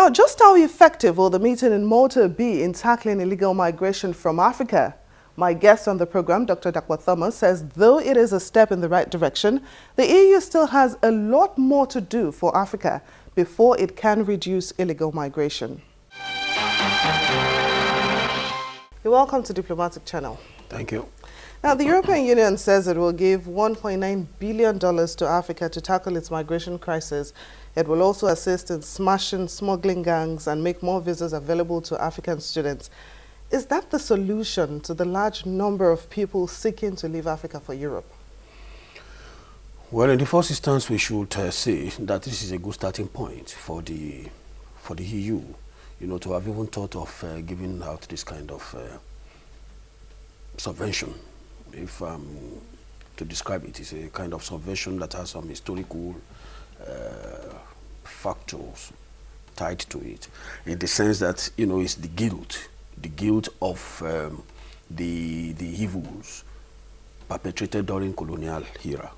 Now, just how effective will the meeting in Malta be in tackling illegal migration from Africa? My guest on the program, Dr. Dapo, says though it is a step in the right direction, the EU still has a lot more to do for Africa before it can reduce illegal migration. You're welcome to Diplomatic Channel. Thank you. Now, the European Union says it will give $1.9 billion to Africa to tackle its migration crisis. It will also assist in smashing smuggling gangs and make more visas available to African students. Is that the solution to the large number of people seeking to leave Africa for Europe? Well, in the first instance, we should say that this is a good starting point for the EU, to have even thought of giving out this kind of subvention. If to describe it, it's a kind of subvention that has some historical factors tied to it, in the sense that it's the guilt of the evils perpetrated during colonial era,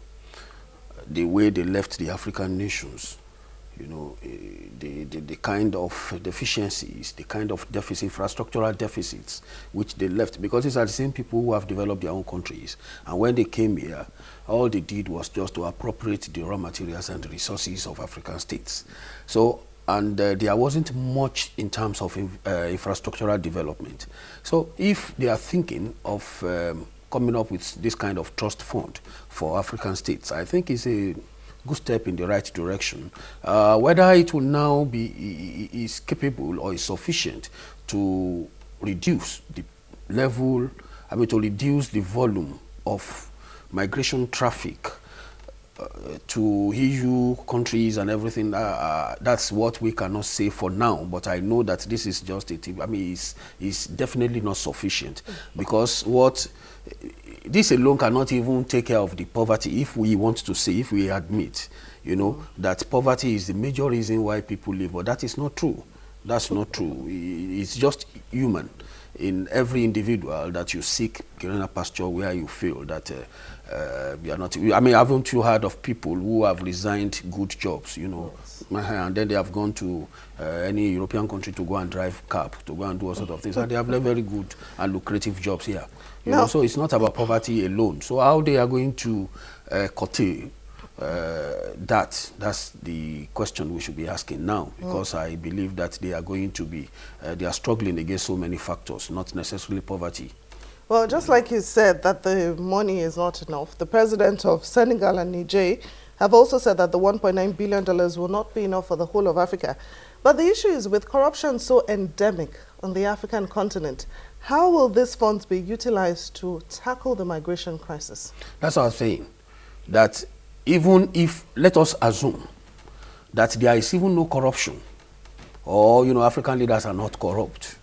the way they left the African nations, the kind of deficiencies, the kind of infrastructural deficits which they left, because these are the same people who have developed their own countries. And when they came here, all they did was just to appropriate the raw materials and the resources of African states. So, and there wasn't much in terms of infrastructural development. So if they are thinking of coming up with this kind of trust fund for African states, I think it's a good step in the right direction. Whether it will now is capable or is sufficient to reduce the level, to reduce the volume of migration traffic to EU countries and everything, that's what we cannot say for now. But I know that this is just a tip. It's definitely not sufficient, because this alone cannot even take care of the poverty. If we want to say, if we admit, that poverty is the major reason why people leave, but that is not true. That's not true. It's just human in every individual that you seek greener pasture where you feel that you are not. Haven't you heard of people who have resigned good jobs, yes, and then they have gone to any European country to go and drive cab, to go and do all sorts of things, and they have very good and lucrative jobs here. So it's not about poverty alone. So how they are going to curtail that's the question we should be asking now, because I believe that they are going to be they are struggling against so many factors, not necessarily poverty. Well, just like you said that the money is not enough, the president of Senegal and Niger have also said that the $1.9 billion will not be enough for the whole of Africa. But the issue is, with corruption so endemic on the African continent, how will these funds be utilized to tackle the migration crisis? That's what I was saying, that even if, let us assume that there is even no corruption, or African leaders are not corrupt,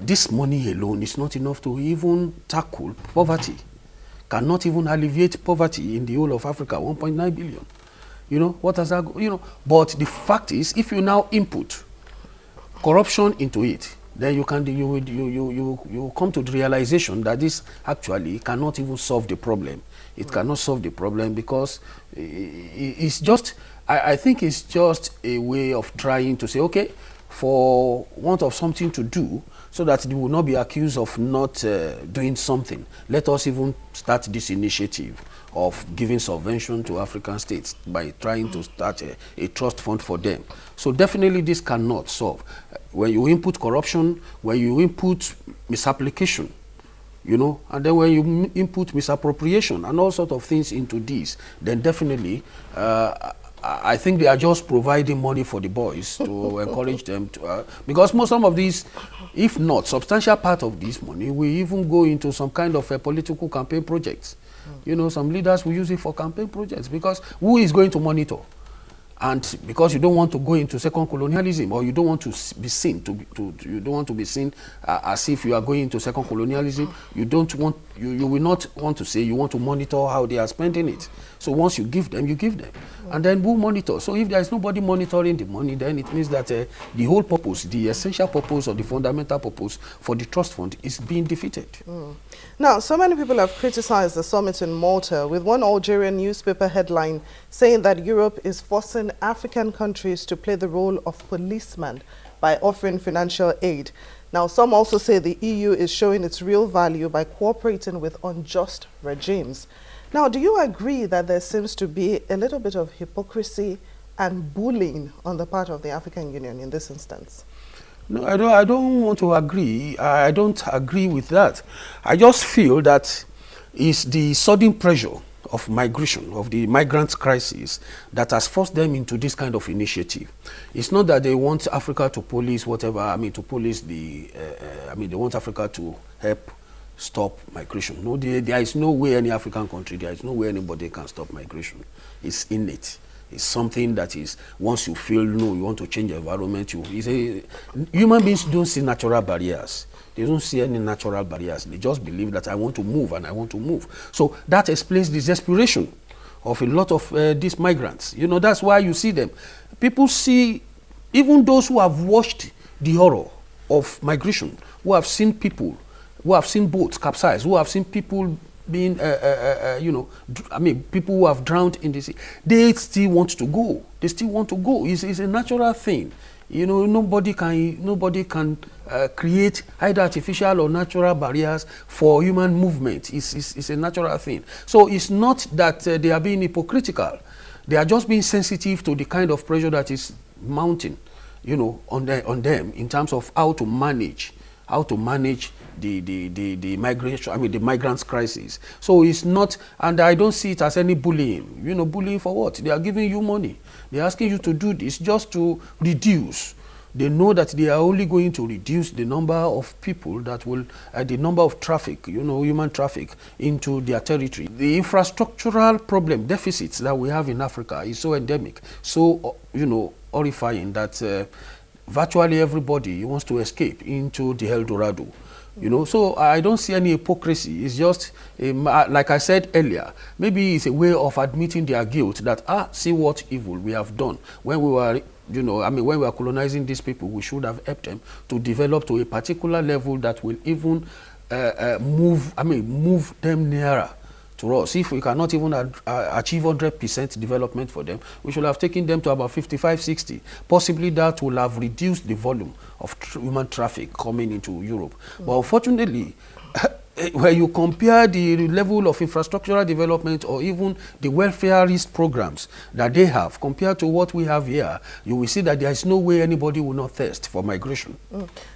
this money alone is not enough to even tackle poverty, cannot even alleviate poverty in the whole of Africa. 1.9 billion. What does that go? But the fact is, if you now input corruption into it, then you come to the realization that this actually cannot even solve the problem. It cannot solve the problem, because it's just, I think it's just a way of trying to say, okay, for want of something to do, so that they will not be accused of not doing something, let us even start this initiative of giving subvention to African states by trying to start a trust fund for them. So definitely this cannot solve. When you input corruption, when you input misapplication, and then when you input misappropriation and all sorts of things into this, then definitely I think they are just providing money for the boys to encourage them to, because some of these, if not substantial part of this money, will even go into some kind of a political campaign projects. Some leaders will use it for campaign projects, because who is going to monitor? And because you don't want to go into second colonialism, or you don't want to be seen you don't want to be seen as if you are going into second colonialism. You don't want You will not want to say you want to monitor how they are spending it. So once you give them, you give them. And then who monitor? So if there is nobody monitoring the money, then it means that the whole purpose, the essential purpose or the fundamental purpose for the trust fund is being defeated. Now, so many people have criticized the summit in Malta, with one Algerian newspaper headline saying that Europe is forcing African countries to play the role of policeman by offering financial aid. Now, some also say the EU is showing its real value by cooperating with unjust regimes. Now, do you agree that there seems to be a little bit of hypocrisy and bullying on the part of the African Union in this instance? No, I don't want to agree. I don't agree with that. I just feel that it's the sudden pressure of migration, of the migrant crisis, that has forced them into this kind of initiative. It's not that they want Africa to police whatever, to police the, they want Africa to help stop migration. No, there is no way any African country, there is no way anybody can stop migration. It's innate. It's something that is, once you feel, no, you want to change the environment, human beings don't see natural barriers. They don't see any natural barriers. They just believe that I want to move and I want to move. So that explains the desperation of a lot of these migrants. That's why you see them. People see, even those who have watched the horror of migration, who have seen people, who have seen boats capsize, who have seen people being, people who have drowned in the sea, they still want to go. They still want to go. It's a natural thing. Nobody can create either artificial or natural barriers for human movement. It's a natural thing. So it's not that they are being hypocritical. They are just being sensitive to the kind of pressure that is mounting, on them in terms of how to manage the migration, the migrants crisis. So it's not, and I don't see it as any bullying. Bullying for what? They are giving you money. They're asking you to do this just to reduce. They know that they are only going to reduce the number of people that will, the number of traffic, human traffic into their territory. The infrastructural problem, deficits that we have in Africa is so endemic, so, horrifying that virtually everybody wants to escape into the El Dorado. So I don't see any hypocrisy. It's just, like I said earlier, maybe it's a way of admitting their guilt that, see what evil we have done. When we were, when we were colonizing these people, we should have helped them to develop to a particular level that will even move them nearer to us. If we cannot even achieve 100% development for them, we should have taken them to about 55, 60. Possibly that will have reduced the volume of human traffic coming into Europe. But unfortunately, when you compare the level of infrastructural development or even the welfareist programs that they have compared to what we have here, you will see that there is no way anybody will not thirst for migration.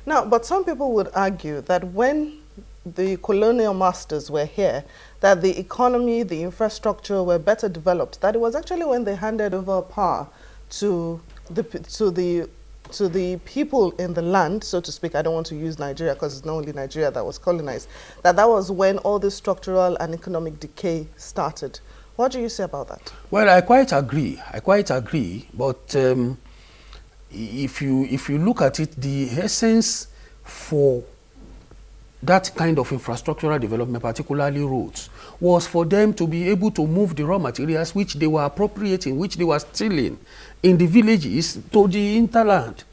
Now, but some people would argue that when the colonial masters were here, that the economy, the infrastructure were better developed, that it was actually when they handed over power to the people in the land, so to speak. I don't want to use Nigeria because it's not only Nigeria that was colonized, that was when all this structural and economic decay started. What do you say about that? Well, I quite agree. But if you look at it, the essence for that kind of infrastructural development, particularly roads, was for them to be able to move the raw materials which they were appropriating, which they were stealing in the villages to the hinterland.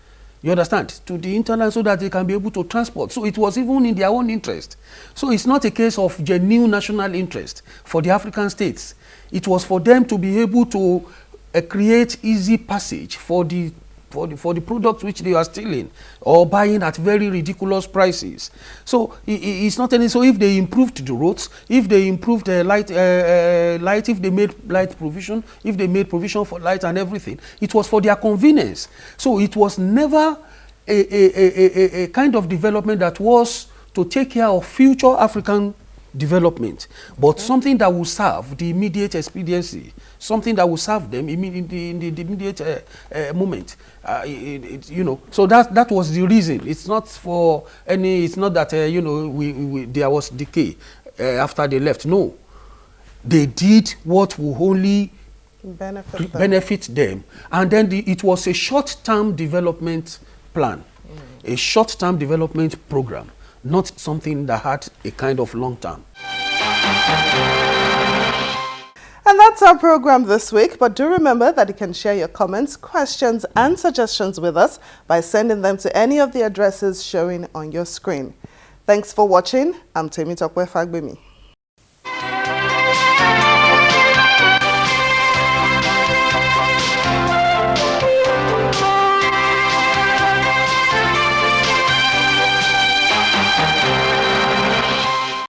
You understand? To the hinterland, so that they can be able to transport. So it was even in their own interest. So it's not a case of genuine national interest for the African states. It was for them to be able to create easy passage for the products which they are stealing or buying at very ridiculous prices. So it's not any. So if they improved the roads, if they improved light, if they made light provision, if they made provision for light and everything, it was for their convenience. So it was never a kind of development that was to take care of future African development, but something that will serve the immediate expediency, something that will serve them in the immediate moment. So that was the reason. It's not for any. It's not that there was decay after they left. No, they did what will only benefit them, and then it was a short-term development plan, a short-term development program. Not something that had a kind of long term. And that's our program this week, but do remember that you can share your comments, questions and suggestions with us by sending them to any of the addresses showing on your screen. Thanks for watching. I'm Temitope Fagbemi.